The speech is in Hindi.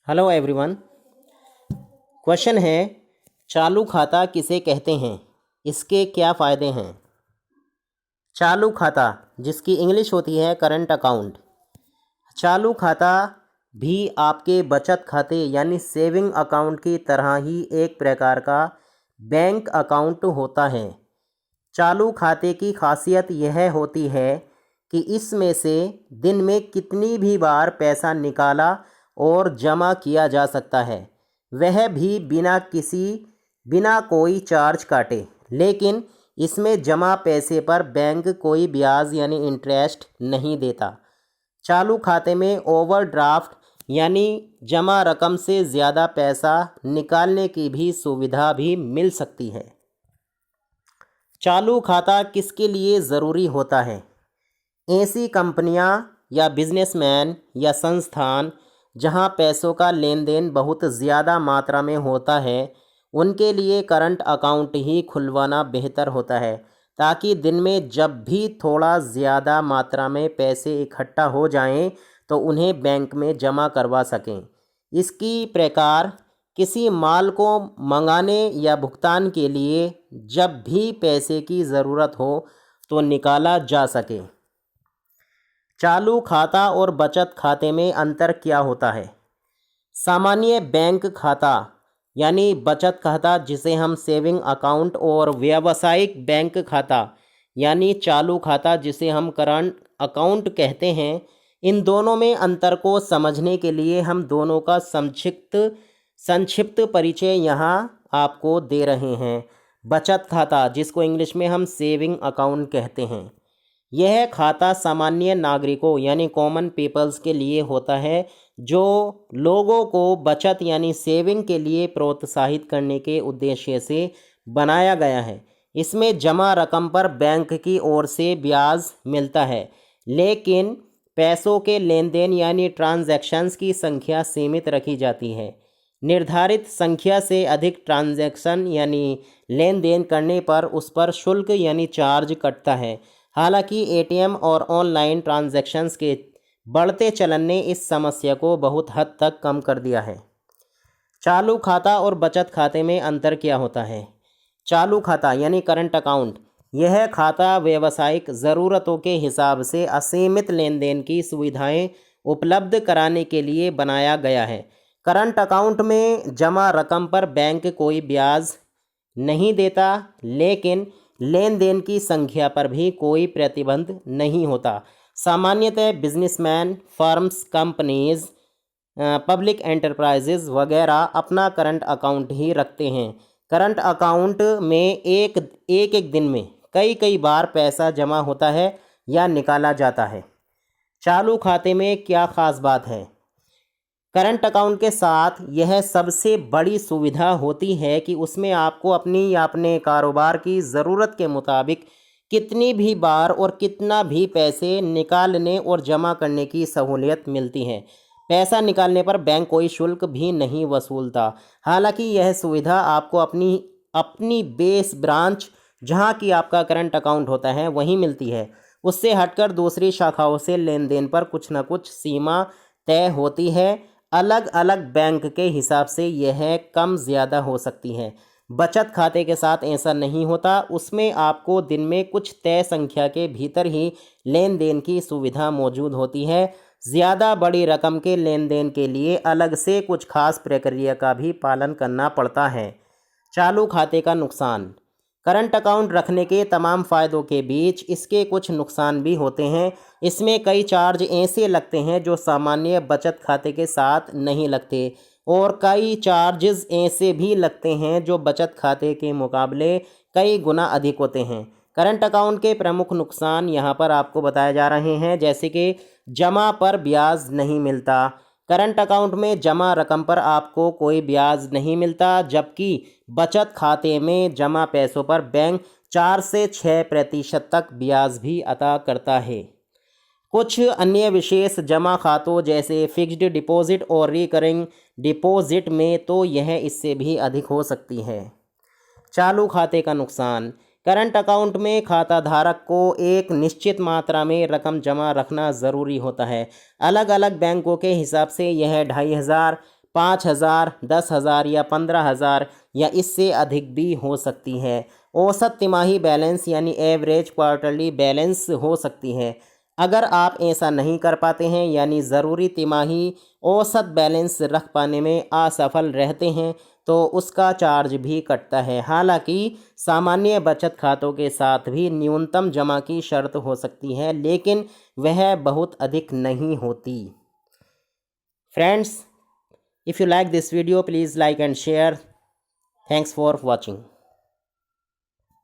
Hello everyone. क्वेश्चन है, चालू खाता किसे कहते हैं, इसके क्या फ़ायदे हैं। चालू खाता जिसकी इंग्लिश होती है करंट अकाउंट। चालू खाता भी आपके बचत खाते यानी सेविंग अकाउंट की तरह ही एक प्रकार का बैंक अकाउंट होता है। चालू खाते की खासियत यह होती है कि इसमें से दिन में कितनी भी बार पैसा निकाला और जमा किया जा सकता है, वह भी बिना कोई चार्ज काटे। लेकिन इसमें जमा पैसे पर बैंक कोई ब्याज यानी इंटरेस्ट नहीं देता। चालू खाते में ओवरड्राफ्ट यानी जमा रकम से ज़्यादा पैसा निकालने की भी सुविधा भी मिल सकती है। चालू खाता किसके लिए ज़रूरी होता है? ऐसी कंपनियां या बिजनेसमैन या संस्थान जहां पैसों का लेन देन बहुत ज़्यादा मात्रा में होता है, उनके लिए करंट अकाउंट ही खुलवाना बेहतर होता है, ताकि दिन में जब भी थोड़ा ज़्यादा मात्रा में पैसे इकट्ठा हो जाएं तो उन्हें बैंक में जमा करवा सकें। इसकी प्रकार किसी माल को मंगाने या भुगतान के लिए जब भी पैसे की ज़रूरत हो तो निकाला जा सके। चालू खाता और बचत खाते में अंतर क्या होता है? सामान्य बैंक खाता यानी बचत खाता जिसे हम सेविंग अकाउंट और व्यावसायिक बैंक खाता यानी चालू खाता जिसे हम करंट अकाउंट कहते हैं, इन दोनों में अंतर को समझने के लिए हम दोनों का संक्षिप्त परिचय यहाँ आपको दे रहे हैं। बचत खाता जिसको इंग्लिश में हम सेविंग अकाउंट कहते हैं, यह खाता सामान्य नागरिकों यानी कॉमन पीपल्स के लिए होता है, जो लोगों को बचत यानी सेविंग के लिए प्रोत्साहित करने के उद्देश्य से बनाया गया है। इसमें जमा रकम पर बैंक की ओर से ब्याज मिलता है, लेकिन पैसों के लेन देन यानी ट्रांजैक्शंस की संख्या सीमित रखी जाती है। निर्धारित संख्या से अधिक ट्रांजैक्शन यानी लेन देन करने पर उस पर शुल्क यानी चार्ज कटता है। हालांकि एटीएम और ऑनलाइन ट्रांजैक्शंस के बढ़ते चलन ने इस समस्या को बहुत हद तक कम कर दिया है। चालू खाता और बचत खाते में अंतर क्या होता है? चालू खाता यानी करंट अकाउंट, यह खाता व्यावसायिक ज़रूरतों के हिसाब से असीमित लेन देन की सुविधाएं उपलब्ध कराने के लिए बनाया गया है। करंट अकाउंट में जमा रकम पर बैंक कोई ब्याज नहीं देता, लेकिन लेन देन की संख्या पर भी कोई प्रतिबंध नहीं होता। सामान्यतः businessman, firms, companies, public enterprises वगैरह अपना करंट अकाउंट ही रखते हैं। करंट अकाउंट में एक दिन में कई बार पैसा जमा होता है या निकाला जाता है। चालू खाते में क्या ख़ास बात है? करंट अकाउंट के साथ यह सबसे बड़ी सुविधा होती है कि उसमें आपको अपनी या अपने कारोबार की ज़रूरत के मुताबिक कितनी भी बार और कितना भी पैसे निकालने और जमा करने की सहूलियत मिलती है। पैसा निकालने पर बैंक कोई शुल्क भी नहीं वसूलता। हालांकि यह सुविधा आपको अपनी बेस ब्रांच जहां की आपका करंट अकाउंट होता है वहीं मिलती है। उससे हटकर दूसरी शाखाओं से लेन देन पर कुछ न कुछ सीमा तय होती है। अलग अलग बैंक के हिसाब से यह कम ज़्यादा हो सकती है। बचत खाते के साथ ऐसा नहीं होता। उसमें आपको दिन में कुछ तय संख्या के भीतर ही लेन देन की सुविधा मौजूद होती है। ज़्यादा बड़ी रकम के लेन देन के लिए अलग से कुछ खास प्रक्रिया का भी पालन करना पड़ता है। चालू खाते का नुकसान। करंट अकाउंट रखने के तमाम फ़ायदों के बीच इसके कुछ नुकसान भी होते हैं। इसमें कई चार्ज ऐसे लगते हैं जो सामान्य बचत खाते के साथ नहीं लगते, और कई चार्जेस ऐसे भी लगते हैं जो बचत खाते के मुकाबले कई गुना अधिक होते हैं। करंट अकाउंट के प्रमुख नुकसान यहाँ पर आपको बताए जा रहे हैं, जैसे कि जमा पर ब्याज नहीं मिलता। करंट अकाउंट में जमा रकम पर आपको कोई ब्याज नहीं मिलता, जबकि बचत खाते में जमा पैसों पर बैंक 4 से 6% तक ब्याज भी अदा करता है। कुछ अन्य विशेष जमा खातों जैसे फिक्स्ड डिपॉजिट और रिकरिंग डिपॉजिट में तो यह इससे भी अधिक हो सकती है। चालू खाते का नुकसान। करंट अकाउंट में खाता धारक को एक निश्चित मात्रा में रकम जमा रखना ज़रूरी होता है। अलग अलग बैंकों के हिसाब से यह 2500, 5,000, 10,000 या 15,000 या इससे अधिक भी हो सकती है। औसत तिमाही बैलेंस यानी एवरेज क्वार्टरली बैलेंस हो सकती है। अगर आप ऐसा नहीं कर पाते हैं यानी ज़रूरी तिमाही औसत बैलेंस रख पाने में असफल रहते हैं तो उसका चार्ज भी कटता है। हालांकि सामान्य बचत खातों के साथ भी न्यूनतम जमा की शर्त हो सकती है, लेकिन वह बहुत अधिक नहीं होती। Friends, if you like this video, please like and share. Thanks for watching.